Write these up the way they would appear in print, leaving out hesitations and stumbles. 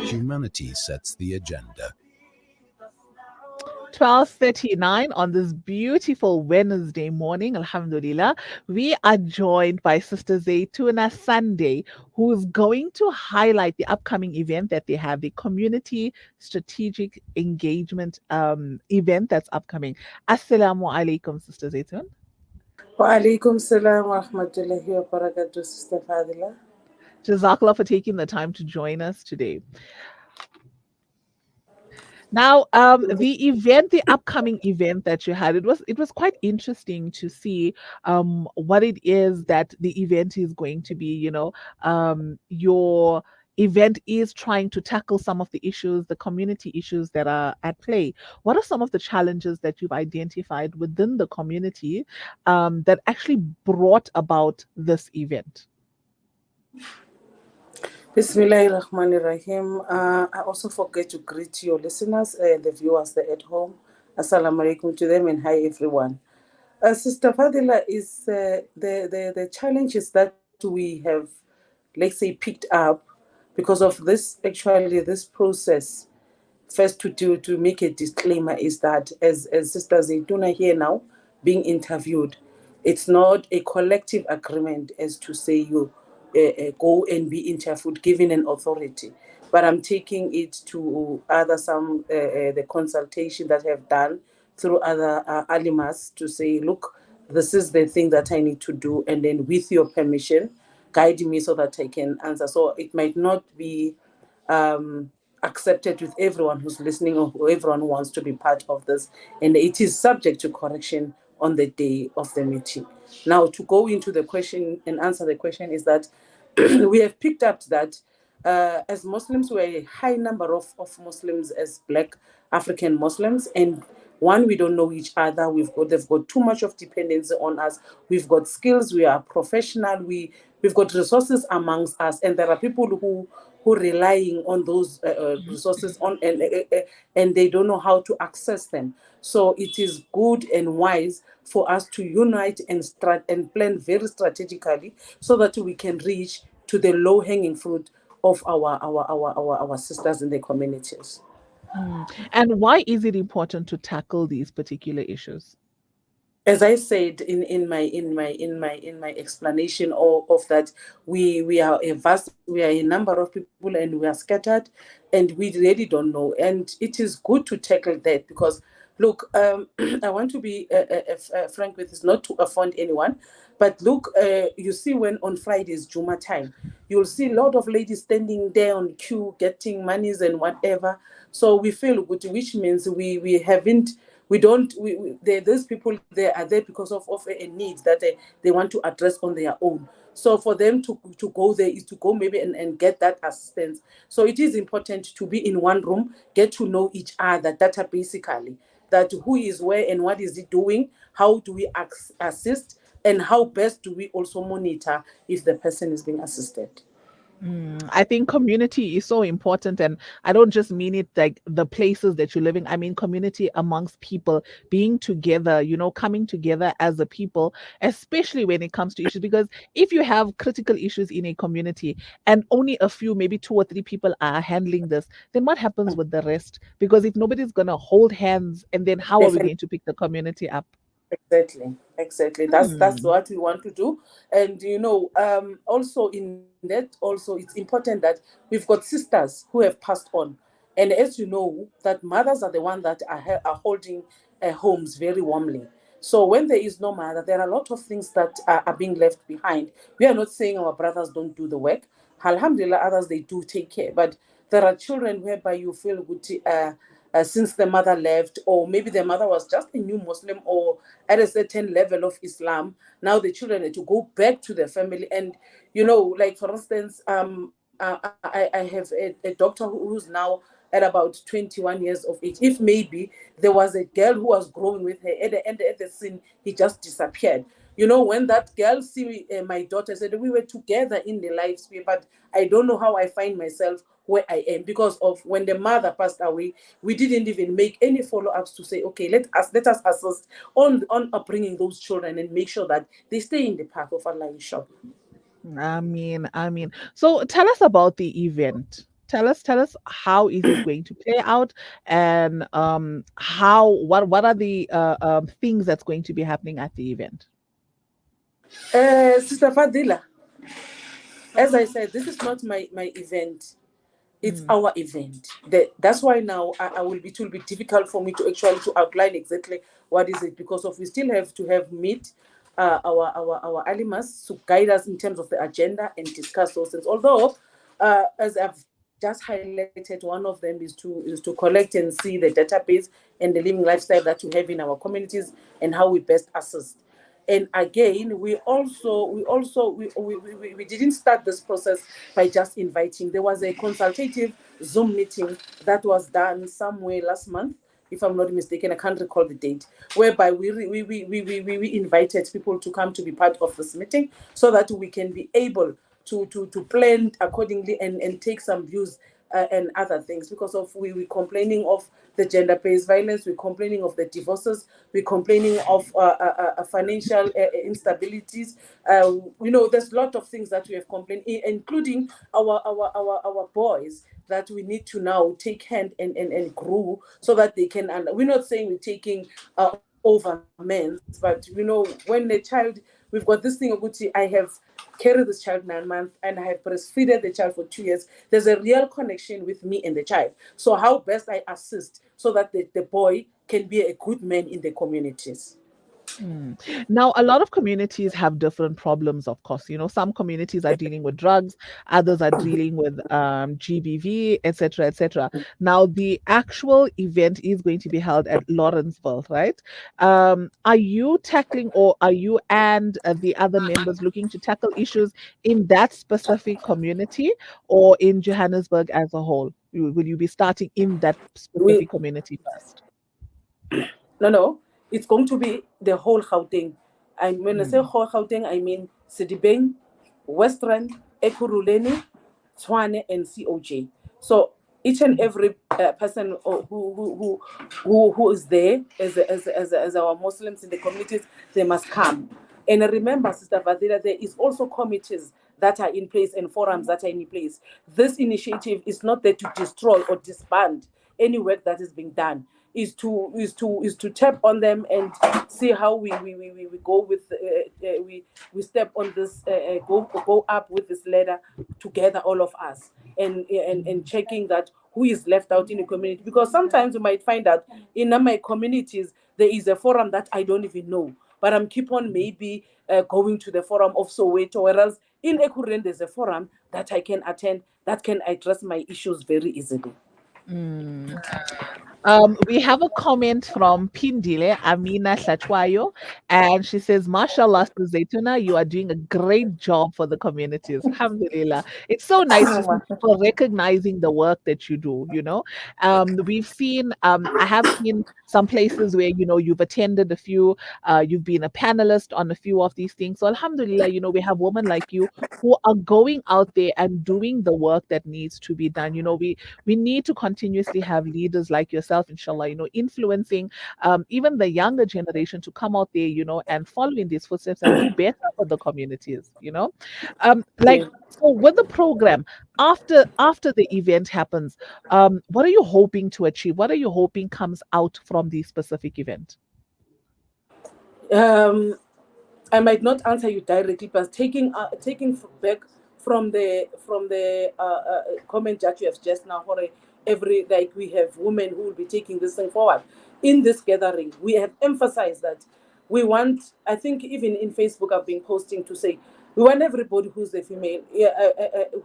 Humanity sets the agenda. 12:39 on this beautiful Wednesday morning, Alhamdulillah. We are joined by Sister Zaitoona Sunday, who is going to highlight the upcoming event that they have, the Community Strategic Engagement event that's upcoming. Assalamu alaikum, Sister Zaitoon. Wa alaikum salam wa rahmatullahi wa barakatuh, Sister Fadila. Jazakallah for taking the time to join us today. Now, the upcoming event that you had, it was quite interesting to see what it is that the event is going to be. Your event is trying to tackle some of the issues, the community issues that are at play. What are some of the challenges that you've identified within the community that actually brought about this event? Bismillahirrahmanirrahim. I also forget to greet your listeners, the viewers there at home. Assalamu alaikum to them and hi everyone. Sister Fadila, is the challenge is that we have, let's say, picked up because of this process. First, to make a disclaimer is that as Sister Zaitoona here now being interviewed, it's not a collective agreement as to say you go and be interviewed given an authority, but I'm taking it to the consultation that have done through other alimas to say, look, this is the thing that I need to do, and then with your permission, guide me so that I can answer. So it might not be accepted with everyone who's listening or everyone who wants to be part of this, and it is subject to correction on the day of the meeting. Now, to go into the question and answer the question is that we have picked up that as Muslims, we're a high number of Muslims as Black African Muslims, and one, we don't know each other. They've got too much of dependency on us. We've got skills. We are professional. We've got resources amongst us, and there are people who relying on those resources and they don't know how to access them. So it is good and wise for us to unite and plan very strategically so that we can reach to the low-hanging fruit of our sisters in the communities. And why is it important to tackle these particular issues? As I said in my explanation of that, we are a number of people and we are scattered and we really don't know, and it is good to tackle that because look, I want to be frank with this, not to offend anyone, but look, you see when on Fridays Juma time, you'll see a lot of ladies standing there on queue getting monies and whatever. So we feel good, which means there's people there are there because of a need that they want to address on their own. So for them to go there is to go maybe and get that assistance. So it is important to be in one room, get to know each other, that basically, that who is where and what is he doing, how do we assist, and how best do we also monitor if the person is being assisted. I think community is so important, and I don't just mean it like the places that you're living. I mean community amongst people, being together, coming together as a people, especially when it comes to issues. Because if you have critical issues in a community and only a few, maybe 2 or 3 people are handling this, then what happens with the rest? Because if nobody's gonna hold hands, and then how are we going to pick the community up? Exactly. That's what we want to do. And also in that, also it's important that we've got sisters who have passed on, and as you know, that mothers are the ones that are holding homes very warmly. So when there is no mother, there are a lot of things that are being left behind. We are not saying our brothers don't do the work. Alhamdulillah, others, they do take care, but there are children whereby you feel good since the mother left, or maybe the mother was just a new Muslim or at a certain level of Islam. Now the children need to go back to their family. And, like for instance, I have a doctor who's now at about 21 years of age. If maybe there was a girl who was growing with her, at the end of the scene, he just disappeared. When that girl see my daughter, said we were together in the life sphere, but I don't know how I find myself where I am because of when the mother passed away. We didn't even make any follow-ups to say, okay, let us assist on bringing those children and make sure that they stay in the path of Allah, inshallah. I mean. So tell us about the event. Tell us how is it going to play out, and how what are the things that's going to be happening at the event? Sister Fadila, as I said, this is not my event. It's Mm, our event. That's why now I will be, it will be difficult for me to actually to outline exactly what is it, because of we still have to have meet our alimas to guide us in terms of the agenda and discuss those things. Although, as I've just highlighted, one of them is to collect and see the database and the living lifestyle that we have in our communities and how we best assist. And again, we didn't start this process by just inviting. There was a consultative Zoom meeting that was done somewhere last month, if I'm not mistaken. I can't recall the date, whereby we invited people to come to be part of this meeting so that we can be able to plan accordingly and take some views and other things, because of we complaining of the gender-based violence, we're complaining of the divorces, we're complaining of financial instabilities. There's a lot of things that we have complained, including our boys, that we need to now take hand and grow so that they can. And we're not saying we're taking over men, but when the child, we've got this thing of I have carried this child 9 months and I have breastfeeded the child for 2 years. There's a real connection with me and the child. So how best I assist so that the boy can be a good man in the communities. mm. Now, a lot of communities have different problems, of course. Some communities are dealing with drugs, others are dealing with GBV, etc., etc. Now, the actual event is going to be held at Lawrenceville, right? Are you tackling, or are you and the other members looking to tackle issues in that specific community, or in Johannesburg as a whole? Will you be starting in that We specific community first? No, it's going to be the whole Gauteng. And when I say Mm, whole Gauteng, I mean Sedibeng, Western, Ekurhuleni, Tshwane, and COJ. So each and every person who is there as our Muslims in the communities, they must come. And remember, Sister Vadila, there is also committees that are in place and forums that are in place. This initiative is not there to destroy or disband any work that is being done. Is to tap on them and see how we go with we step on this go up with this ladder together, all of us, and checking that who is left out in the community, because sometimes you might find that in my communities there is a forum that I don't even know, but I'm keep on maybe going to the forum of Soweto, whereas in Ekuren there's a forum that I can attend that can address my issues very easily. mm. We have a comment from Pindile Amina Shatwayo, and she says, "Mashallah, Sister Zaituna, you are doing a great job for the communities. Alhamdulillah. It's so nice to see people recognizing the work that you do. I have seen some places where you've attended a few, you've been a panelist on a few of these things. So Alhamdulillah, we have women like you who are going out there and doing the work that needs to be done. We need to continuously have leaders like yourself, inshallah, influencing even the younger generation to come out there, and follow in these footsteps and do better for the communities, like, Yeah. so with the program, after the event happens, what are you hoping to achieve? What are you hoping comes out from the specific event? um I might not answer you directly, but taking back from the comment that you have just now, for every, like, we have women who will be taking this thing forward in this gathering. We have emphasized that we want. I think even in Facebook, I've been posting to say we want everybody who's a female,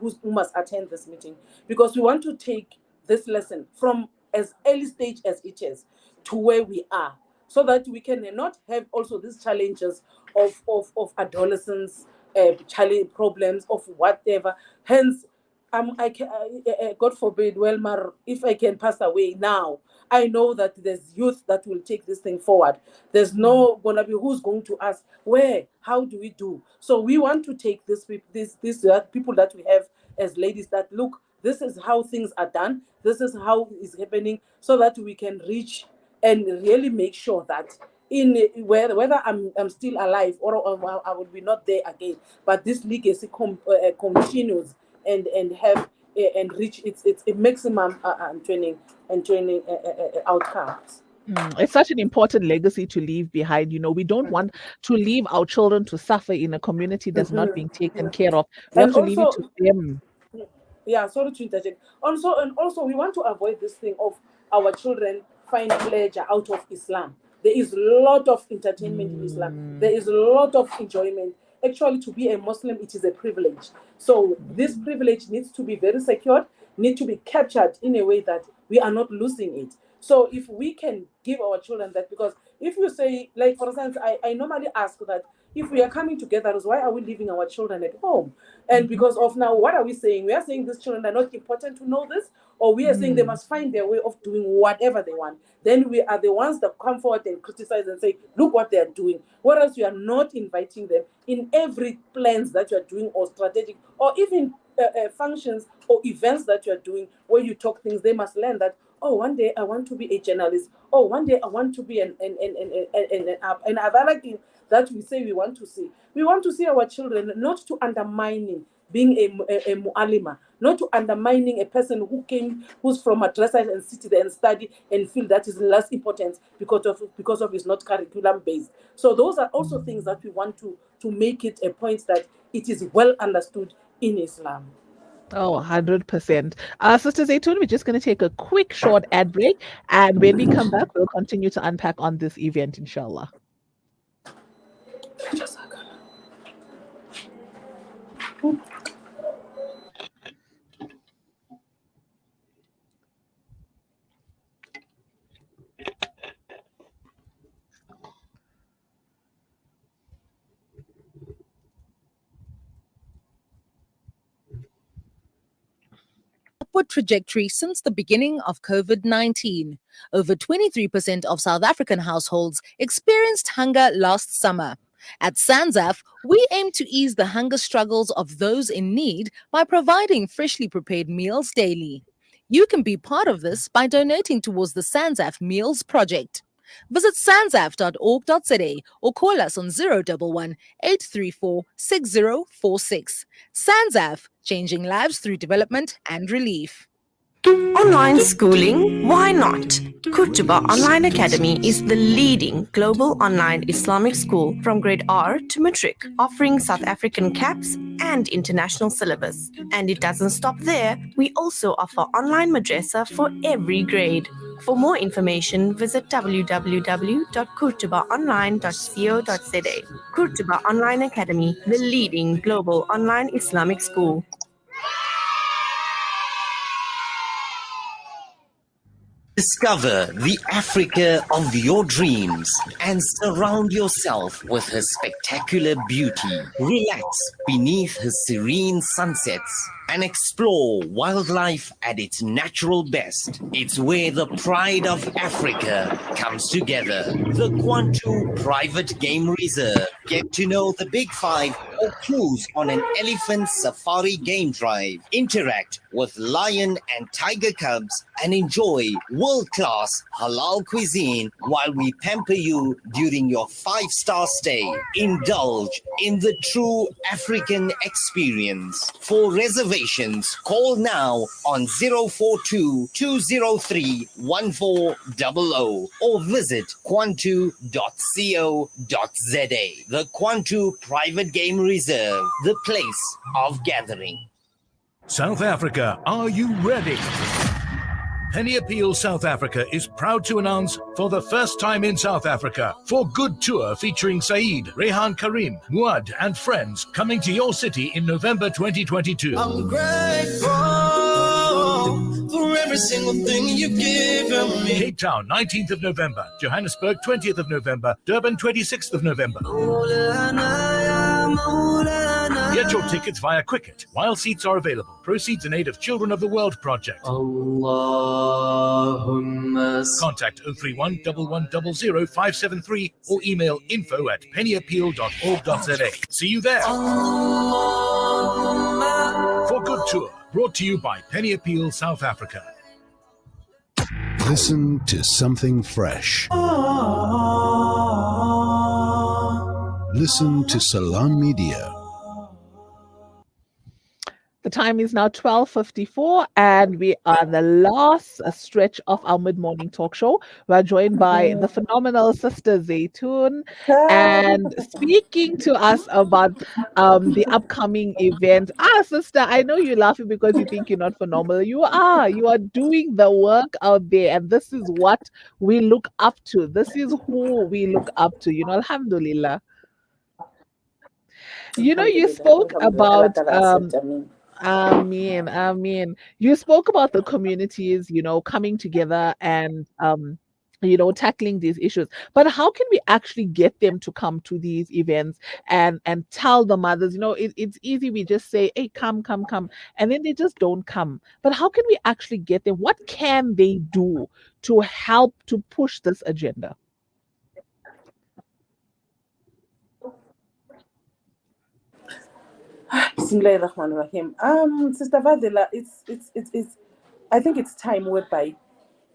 who must attend this meeting, because we want to take this lesson from as early stage as it is to where we are, so that we can not have also these challenges of adolescence, challenge problems of whatever. Hence, I can, God forbid, well, if I can pass away now, I know that there's youth that will take this thing forward. There's Mm, no gonna be who's going to ask where, how do we do. So we want to take this people that we have as ladies, that look, this is how things are done, this is how it's happening, so that we can reach and really make sure that in whether I'm still alive or I will be not there again. But this legacy continues and have and reach its maximum training outcomes. It's such an important legacy to leave behind. We don't want to leave our children to suffer in a community that's not being taken care of. We have And to leave it also, to them. yeah, sorry to interject. Also, we want to avoid this thing of our children find pleasure out of Islam. There is a lot of entertainment in Islam. There is a lot of enjoyment. Actually, to be a Muslim, it is a privilege. So this privilege needs to be very secured, need to be captured in a way that we are not losing it. So if we can give our children that, because if you say, like for instance, I normally ask that if we are coming together, why are we leaving our children at home? And because of now, what are we saying? We are saying these children are not important to know this, or we are saying they must find their way of doing whatever they want. Then we are the ones that come forward and criticize and say, look what they are doing. Whereas you are not inviting them in every plans that you are doing or strategic or even functions or events that you are doing where you talk things. They must learn that, oh, one day I want to be a journalist. Oh, one day I want to be an other thing that we say we want to see. We want to see our children not to undermining being a mu'alima, not to undermining a person who's from madrasa and sit there and study and feel that is less important because of it's not curriculum based. So those are also things that we want to make it a point that it is well understood in Islam. Oh, 100%. Sister Zaitoona, we're just going to take a quick short ad break. And when we come back, we'll continue to unpack on this event, inshallah. Upward trajectory since the beginning of COVID-19. Over 23% of South African households experienced hunger last summer. At SANZAF, we aim to ease the hunger struggles of those in need by providing freshly prepared meals daily. You can be part of this by donating towards the SANZAF Meals Project. Visit sanzaf.org.za or call us on 011 834 6046. SANZAF, changing lives through development and relief. Online schooling? Why not? Kurtuba Online Academy is the leading global online Islamic school from grade R to matric, offering South African caps and international syllabus. And it doesn't stop there. We also offer online madrasa for every grade. For more information, visit www.kurtubaonline.co.za. Kurtuba Online Academy, the leading global online Islamic school. Discover the Africa of your dreams and surround yourself with her spectacular beauty. Relax beneath her serene sunsets and explore wildlife at its natural best. It's where the pride of Africa comes together. The Kwantu Private Game Reserve. Get to know the Big Five or cruise on an elephant safari game drive. Interact with lion and tiger cubs and enjoy world-class halal cuisine while we pamper you during your 5-star stay. Indulge in the true African experience. For reservations, call now on 042-203-1400 or visit kwantu.co.za. The Kwantu Private Game Reserve, the place of gathering. South Africa, are you ready? Penny Appeal South Africa is proud to announce, for the first time in South Africa, For Good Tour featuring Saeed, Rehan Karim, Muad and friends coming to your city in November 2022. I'm grateful for every single thing you've given me. Cape Town, 19th of November. Johannesburg, 20th of November. Durban, 26th of November. Get your tickets via Quicket while seats are available. Proceeds in aid of Children of the World Project. Contact 031 1100 573 or email info@pennyappeal.org.za. See you there. For Good Tour, brought to you by Penny Appeal South Africa. Listen to something fresh. Listen to Salam Media. The time is now 12:54, and we are on the last stretch of our mid-morning talk show. We are joined by the phenomenal Sister Zaitoon, and speaking to us about the upcoming event. Sister, I know you're laughing because you think you're not phenomenal. You are. You are doing the work out there, and this is what we look up to. This is who we look up to. Alhamdulillah. You spoke about I mean, you spoke about the communities, coming together and tackling these issues. But how can we actually get them to come to these events and tell the mothers, it's easy, we just say, hey, come, come, come, and then they just don't come. But how can we actually get them? What can they do to help to push this agenda? Bismillahirrahmanirrahim. Sister Vadela, it's I think it's time whereby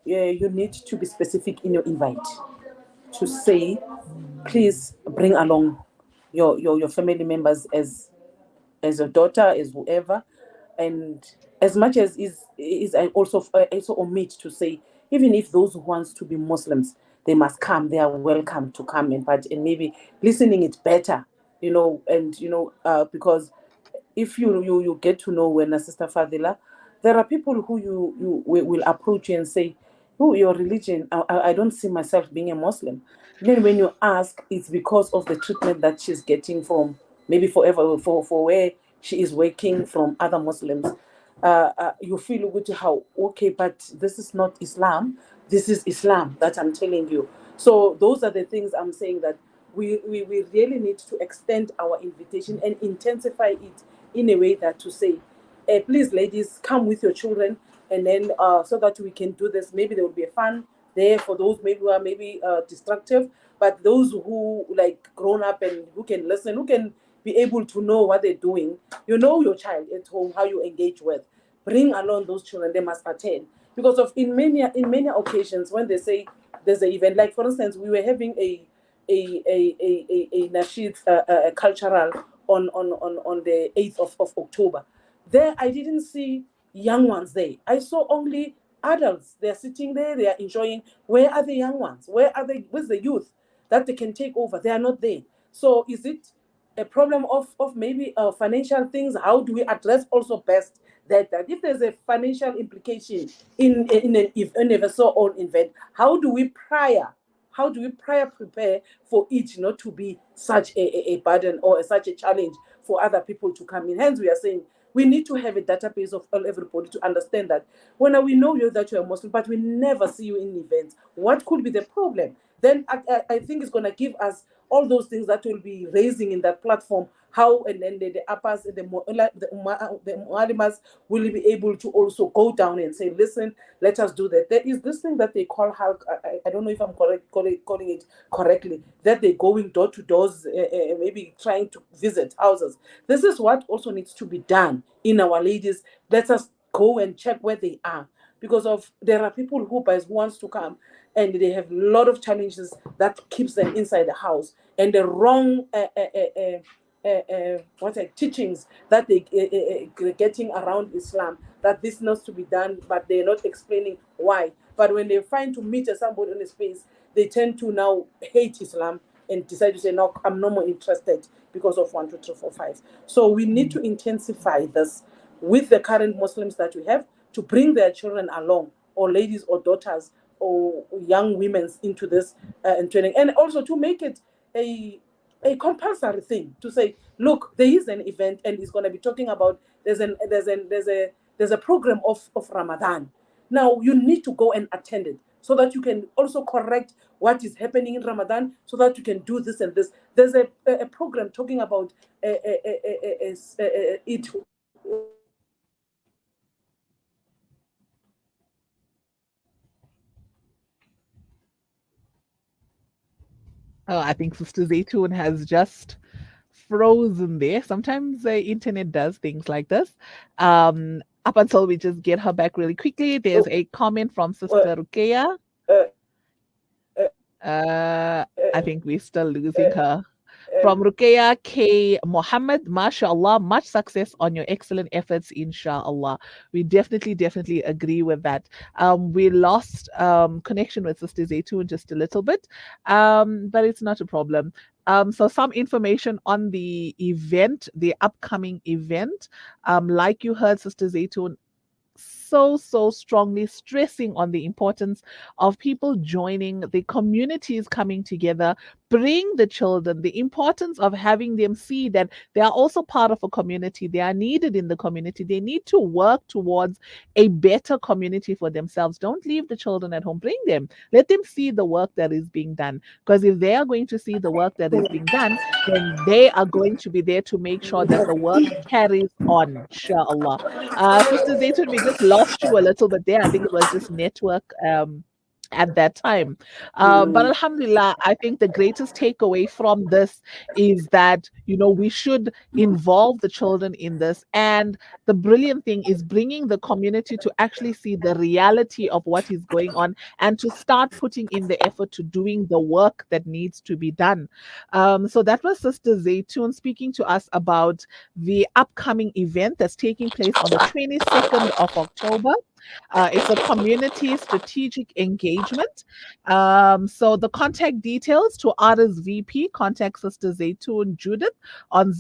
you need to be specific in your invite to say, please bring along your family members as your daughter, as whoever, and as much as is I also omit to say, even if those who wants to be Muslims, they must come, they are welcome to come and part, and maybe listening it better, because if you get to know when Sister Fadila, there are people who you will approach you and say, "Oh, your religion, I don't see myself being a Muslim." Then when you ask, it's because of the treatment that she's getting from maybe for where she is working from other Muslims. You feel good to how, okay, but this is not Islam. This is Islam that I'm telling you. So those are the things I'm saying, that we really need to extend our invitation and intensify it in a way that to say, please, ladies, come with your children, and then so that we can do this. Maybe there will be a fun there for those maybe who are maybe destructive, but those who like grown up and who can listen, who can be able to know what they're doing. You know your child at home, how you engage with. Bring along those children, they must attend. Because of in many occasions when they say there's an event, like for instance, we were having a nasheed cultural on the 8th of October. There I didn't see young ones there. I saw only adults. They're sitting there, they are enjoying. Where are the young ones? Where are they? Where's the youth that they can take over? They are not there. So is it a problem of maybe financial things? How do we address also best that if there's a financial implication in a so own event, how do we prior prepare for it not to be such a burden or such a challenge for other people to come in? Hence, we are saying we need to have a database of everybody to understand that when we know you that you're a Muslim, but we never see you in events, what could be the problem? Then I think it's going to give us all those things that will be raising in that platform, how, and then the uppers, the mualimas will be able to also go down and say, listen, let us do that. There is this thing that they call, I don't know if I'm calling it correctly, that they're going door to doors, maybe trying to visit houses. This is what also needs to be done in our ladies. Let us go and check where they are, because there are people who wants to come and they have a lot of challenges that keeps them inside the house, and the wrong teachings that they getting around Islam, that this needs to be done, but they're not explaining why. But when they find to meet somebody in a space, they tend to now hate Islam and decide to say, no, I'm no more interested because of 1, 2, 3, 4, 5. So we need to intensify this with the current Muslims that we have, to bring their children along, or ladies or daughters or young women into this and training, and also to make it a compulsory thing to say, look, there is an event and it's going to be talking about there's a program of Ramadan. Now you need to go and attend it so that you can also correct what is happening in Ramadan, so that you can do this and this. There's a program talking about it. Oh, I think Sister Zaytoon has just frozen there. Sometimes the internet does things like this. Up until we just get her back really quickly, there's a comment from Sister Rukeya. I think we're still losing her. From Ruqayya K. Mohammed, mashallah, much success on your excellent efforts, inshallah. We definitely agree with that. We lost connection with Sister Zaitoon just a little bit, but it's not a problem. So some information on the event, the upcoming event. Like you heard Sister Zaitoon so strongly stressing on the importance of people joining, the communities coming together, bring the children, the importance of having them see that they are also part of a community, they are needed in the community, they need to work towards a better community for themselves. Don't leave the children at home, bring them, let them see the work that is being done, because if they are going to see the work that is being done, then they are going to be there to make sure that the work carries on, inshallah. Sister Zaytun, we just lost you a little bit there. I think it was just network at that time. But Alhamdulillah, I think the greatest takeaway from this is that, you know, we should involve the children in this. And the brilliant thing is bringing the community to actually see the reality of what is going on and to start putting in the effort to doing the work that needs to be done. So that was Sister Zaytun speaking to us about the upcoming event that's taking place on the 22nd of October. It's a community strategic engagement. So the contact details to RSVP, contact Sister Zaytoon Judith on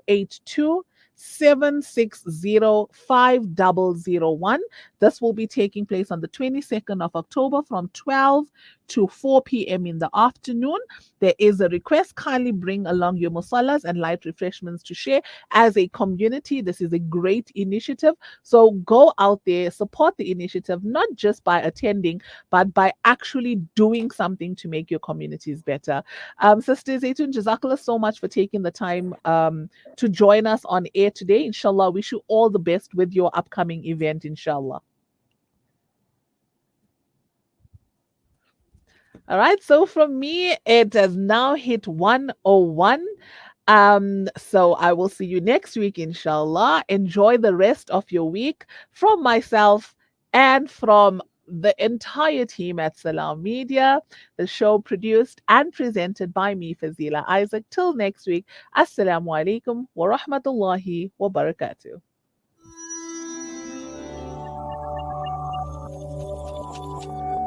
082 7605001. This will be taking place on the 22nd of October from 12 to 4 p.m. in the afternoon. There is a request, kindly bring along your musallas and light refreshments to share as a community. This is a great initiative. So go out there, support the initiative, not just by attending, but by actually doing something to make your communities better. Sister Zaytun, Jazakallah so much for taking the time to join us on air today. Inshallah, wish you all the best with your upcoming event, inshallah. All right, so from me, it has now hit 101. So I will see you next week, inshallah. Enjoy the rest of your week from myself and from the entire team at Salam Media, the show produced and presented by me, Fazila Isaac. Till next week, Assalamu alaikum wa rahmatullahi wa barakatuh.